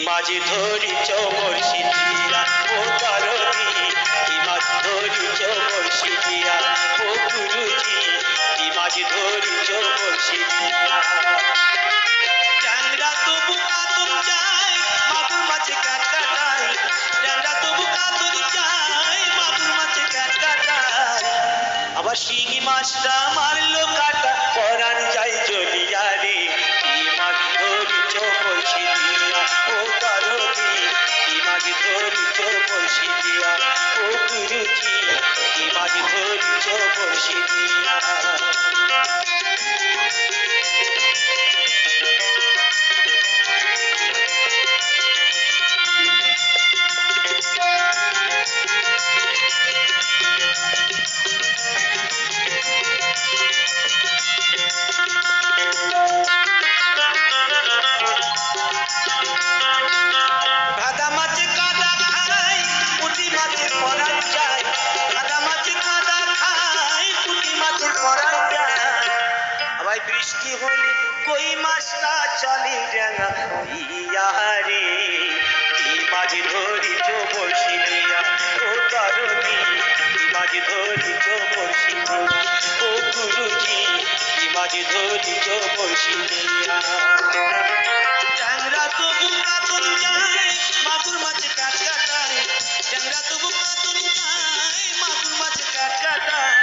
মাঝে ধরিছ বড়শি দিয়া ও দরদি, কি মাছ ধরিছ বড়শি দিয়া ও গুরুজি, কি মাছ ধরিছ বড়শি দিয়া। ট্যাংরা তবু কাতল যায় মাগুর মাছে কাট কাটায়, ট্যাংরা তবু কাতল যায় মাগুর মাছে কাট কাটায়, আবার শিঙি মাছটা মারলো কাটা পরাণ যায় জ্বলিয়া রে, কি মাছ ধরিছ বড়শি দিয়া ও দরদি, কি মাছ ধরিছ বড়শি দিয়া ও গুরুজি, কি মাছ ধরিছ বড়শি দিয়া। ভাদা মাছে কাদা খায় পুঁটি মাছের পরাণ যায়, ভাদা মাছে কাদা খায় পুঁটি মাছের পরাণ যায়, আবার বৃষ্টি হলে কই মাছটা চলে ডাঙা দিয়া রে, কি মাছ ধরিছ বড়শি দিয়া ও দরদি, কি মাছ ধরিছ বড়শি দিয়া ও গুরুজি, কি মাছ ধরিছ বড়শি দিয়া। ট্যাংরা তবু কাতল যায় মাগুর মাছে কাট কাটায়, ট্যাংরা তবু কাতল যায় মাগুর মাছে কাট কাটায়,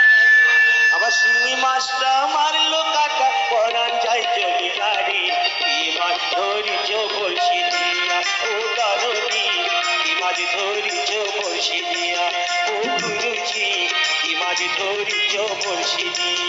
আবার শিঙি মাছটা মারলো কাটা পরাণ যায় জ্বলিয়া রে, কি মাছ ধরিছ বড়শি দিয়া ও দরদি, কি মাছ ধরিছ বড়শি দিয়া ও গুরুজি, কি মাছ ধরিছ বড়শি দিয়া।